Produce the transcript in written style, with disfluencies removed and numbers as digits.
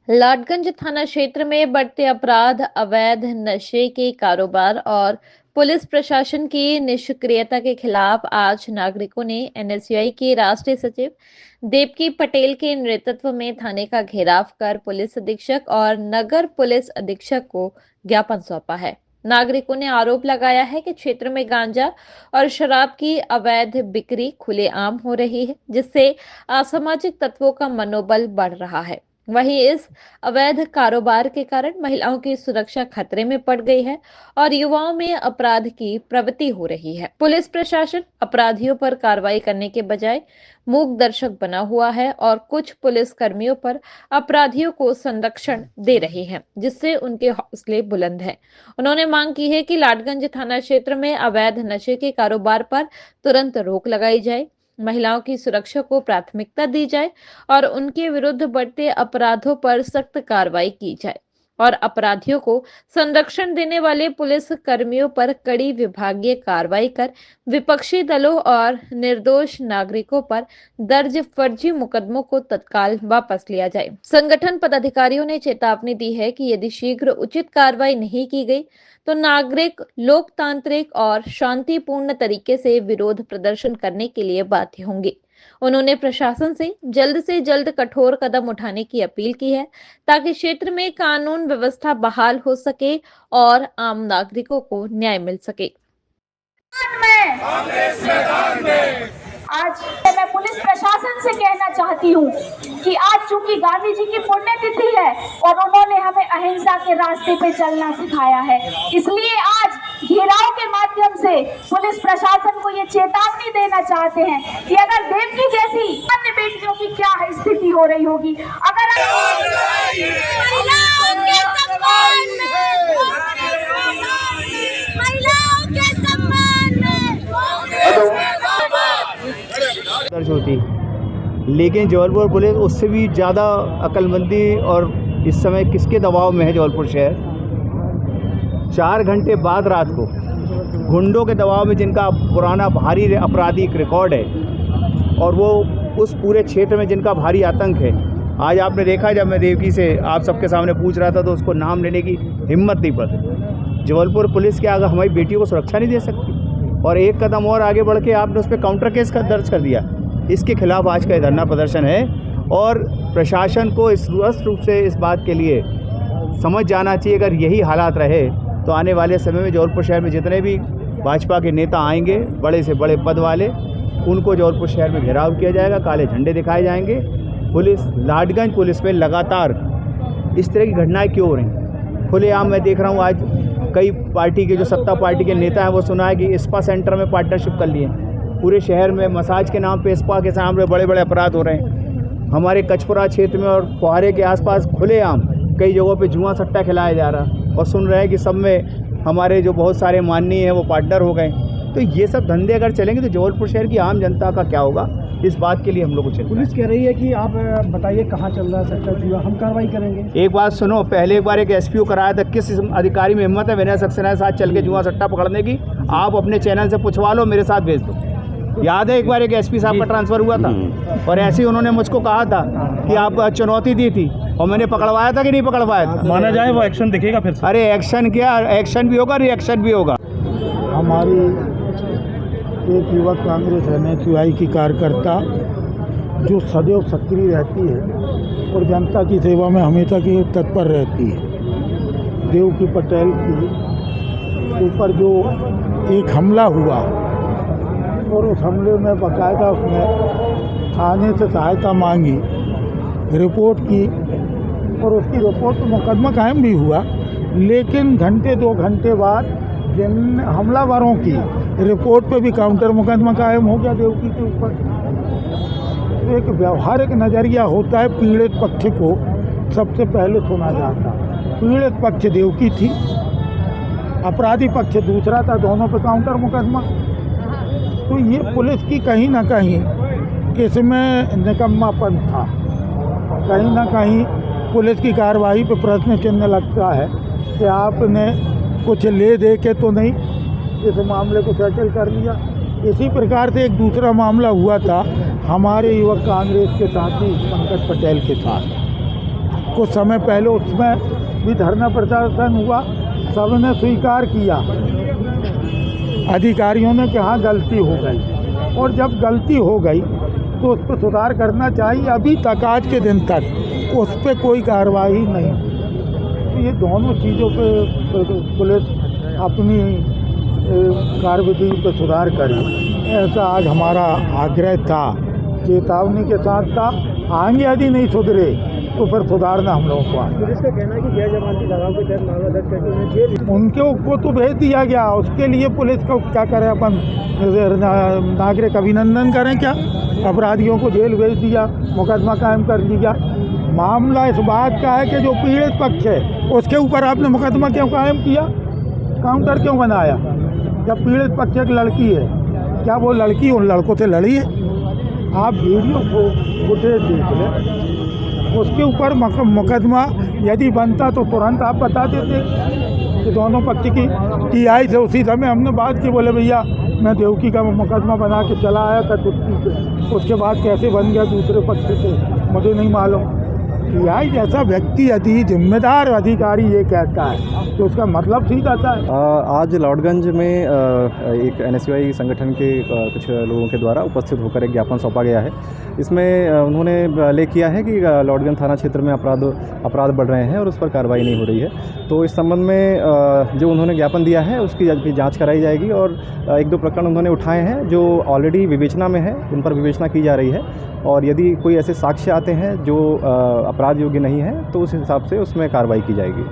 लाटगंज थाना क्षेत्र में बढ़ते अपराध, अवैध नशे के कारोबार और पुलिस प्रशासन की निष्क्रियता के खिलाफ आज नागरिकों ने एनएसयूआई के राष्ट्रीय सचिव देवकी पटेल के नेतृत्व में थाने का घेराव कर पुलिस अधीक्षक और नगर पुलिस अधीक्षक को ज्ञापन सौंपा है। नागरिकों ने आरोप लगाया है कि क्षेत्र में गांजा और शराब की अवैध बिक्री खुलेआम हो रही है, जिससे असामाजिक तत्वों का मनोबल बढ़ रहा है। वहीं इस अवैध कारोबार के कारण महिलाओं की सुरक्षा खतरे में पड़ गई है और युवाओं में अपराध की प्रवृत्ति हो रही है। पुलिस प्रशासन अपराधियों पर कार्रवाई करने के बजाय मूक दर्शक बना हुआ है और कुछ पुलिस कर्मियों पर अपराधियों को संरक्षण दे रहे हैं, जिससे उनके हौसले बुलंद हैं। उन्होंने मांग की है कि लाटगंज थाना क्षेत्र में अवैध नशे के कारोबार पर तुरंत रोक लगाई जाए, महिलाओं की सुरक्षा को प्राथमिकता दी जाए और उनके विरुद्ध बढ़ते अपराधों पर सख्त कार्रवाई की जाए और अपराधियों को संरक्षण देने वाले पुलिस कर्मियों पर कड़ी विभागीय कार्रवाई कर विपक्षी दलों और निर्दोष नागरिकों पर दर्ज फर्जी मुकदमों को तत्काल वापस लिया जाए। संगठन पदाधिकारियों ने चेतावनी दी है कि यदि शीघ्र उचित कार्रवाई नहीं की गई तो नागरिक लोकतांत्रिक और शांतिपूर्ण तरीके से विरोध प्रदर्शन करने के लिए बाध्य होंगे। उन्होंने प्रशासन से जल्द कठोर कदम उठाने की अपील की है ताकि क्षेत्र में कानून व्यवस्था बहाल हो सके और आम नागरिकों को न्याय मिल सके। आज मैं पुलिस प्रशासन से कहना चाहती हूँ कि आज चूंकि गांधी जी की पुण्यतिथि है और उन्होंने हमें अहिंसा के रास्ते पे चलना सिखाया है, इसलिए आज घेराव के माध्यम से पुलिस प्रशासन को ये चेतावनी देना चाहते हैं कि अगर देवकी जैसी अन्य बेटियों की क्या स्थिति हो रही होगी, अगर दर्ज होती, लेकिन जबलपुर पुलिस उससे भी ज़्यादा अक्लमंदी और इस समय किसके दबाव में है जबलपुर शहर। 4 घंटे बाद रात को गुंडों के दबाव में, जिनका पुराना भारी आपराधिक रिकॉर्ड है और वो उस पूरे क्षेत्र में जिनका भारी आतंक है। आज आपने देखा, जब मैं देवकी से आप सबके सामने पूछ रहा था तो उसको नाम लेने की हिम्मत नहीं पड़ती। जबलपुर पुलिस क्या अगर हमारी बेटियों को सुरक्षा नहीं दे सकती? और एक कदम और आगे बढ़ के आपने उस पर काउंटर केस दर्ज कर दिया। इसके खिलाफ आज का धरना प्रदर्शन है और प्रशासन को स्पष्ट रूप से इस बात के लिए समझ जाना चाहिए, अगर यही हालात रहे तो आने वाले समय में जबलपुर शहर में जितने भी भाजपा के नेता आएंगे, बड़े से बड़े पद वाले, उनको जबलपुर शहर में घेराव किया जाएगा, काले झंडे दिखाए जाएंगे। पुलिस, लाटगंज पुलिस में लगातार इस तरह की घटनाएँ क्यों हो रही? खुलेआम मैं देख रहा हूँ आज कई पार्टी के जो सत्ता पार्टी के नेता हैं वो सुना है कि स्पा सेंटर में पार्टनरशिप कर लिए। पूरे शहर में मसाज के नाम पे स्पा के सामने बड़े बड़े अपराध हो रहे हैं। हमारे कचपुरा क्षेत्र में और फुहारे के आसपास खुलेआम कई जगहों पे जुआ सट्टा खिलाया जा रहा और सुन रहे हैं कि सब में हमारे जो बहुत सारे माननीय हैं वो पार्टनर हो गए। तो ये सब धंधे अगर चलेंगे तो जबलपुर शहर की आम जनता का क्या होगा, इस बात के लिए हम लोग को चाहिए। पुलिस कह रही है कि आप बताइए कहाँ चल रहा है सट्टा जुआ, हम कार्रवाई करेंगे। एक बात सुनो, पहले एक बार एक एसपीओ कराया था, किस अधिकारी में हिम्मत है विनय सक्सेना के साथ चल के जुआ सट्टा पकड़ने की? आप अपने चैनल से पूछवा लो, मेरे साथ भेज दो। याद है एक बार एक एसपी साहब का ट्रांसफ़र हुआ था और ऐसे ही उन्होंने मुझको कहा था कि आप चुनौती दी थी और मैंने पकड़वाया था कि नहीं पकड़वाया था? माना जाए वो एक्शन दिखेगा फिर से। अरे एक्शन क्या, एक्शन भी होगा, रिएक्शन भी होगा। हमारी एक युवक कांग्रेस एनएसयूआई की कार्यकर्ता जो सदैव सक्रिय रहती है और जनता की सेवा में हमेशा की तत्पर रहती है, देवकी पटेल के ऊपर जो एक हमला हुआ और उस हमले में बाकायदा उसने थाने से सहायता मांगी, रिपोर्ट की और उसकी रिपोर्ट पर मुकदमा कायम भी हुआ। लेकिन घंटे 2 घंटे बाद जिन हमलावरों की रिपोर्ट पे भी काउंटर मुकदमा कायम हो गया देवकी के ऊपर। एक व्यवहारिक नज़रिया होता है, पीड़ित पक्ष को सबसे पहले सुना जाता। पीड़ित पक्ष देवकी थी, अपराधी पक्ष दूसरा था, दोनों पे काउंटर मुकदमा। तो ये पुलिस की कहीं ना कहीं इसमें निकम्मापन था। कहीं ना कहीं पुलिस की कार्रवाई पे प्रश्न चिन्ह लगता है कि आपने कुछ ले दे के तो नहीं इस मामले को सेटल कर लिया। इसी प्रकार से एक दूसरा मामला हुआ था हमारे युवक कांग्रेस के साथी पंकज पटेल के साथ। कुछ समय पहले उसमें भी धरना प्रदर्शन हुआ, सबने स्वीकार किया, अधिकारियों ने कहा गलती हो गई, और जब गलती हो गई तो उस पर सुधार करना चाहिए। अभी तक आज के दिन तक उस पर कोई कार्रवाई नहीं। तो ये दोनों चीज़ों पे पुलिस अपनी कार्यविधि पर सुधार करे, ऐसा आज हमारा आग्रह था, चेतावनी के साथ था। आगे यदि नहीं सुधरे तो फिर सुधारना हम लोगों को। पुलिस का कहना है कि गैर जमानती धाराओं के तहत मामला दर्ज करके उन्हें जेल उनको को तो भेज दिया गया, उसके लिए पुलिस को क्या करें, अपन नागरिक अभिनंदन करें क्या? अपराधियों को जेल भेज दिया, मुकदमा कायम कर दिया। मामला इस बात का है कि जो पीड़ित पक्ष है उसके ऊपर आपने मुकदमा क्यों कायम किया, काउंटर क्यों बनाया? जब पीड़ित पक्ष एक लड़की है, क्या वो लड़की उन लड़कों से लड़ी है? आप वीडियो को फुटेज देख लें, उसके ऊपर मुकदमा यदि बनता तो तुरंत आप बता देते कि दोनों पक्ष की टीआई से उसी समय हमने बात की, बोले भैया मैं देवकी का मुकदमा बना के चला आया था छुट्टी पे, उसके बाद कैसे बन गया दूसरे पक्ष से मुझे नहीं मालूम। टीआई जैसा व्यक्ति यदि जिम्मेदार अधिकारी ये कहता है तो उसका मतलब ठीक आता है। आज लॉर्डगंज में एक एनएसयूआई संगठन के कुछ लोगों के द्वारा उपस्थित होकर एक ज्ञापन सौंपा गया है। इसमें उन्होंने उल्लेख किया है कि लॉर्डगंज थाना क्षेत्र में अपराध बढ़ रहे हैं और उस पर कार्रवाई नहीं हो रही है। तो इस संबंध में जो उन्होंने ज्ञापन दिया है उसकी जांच कराई जाएगी, और एक दो प्रकरण उन्होंने उठाए हैं जो ऑलरेडी विवेचना में है, उन पर विवेचना की जा रही है, और यदि कोई ऐसे साक्ष्य आते हैं जो अपराध योग्य नहीं है तो उस हिसाब से उसमें कार्रवाई की जाएगी।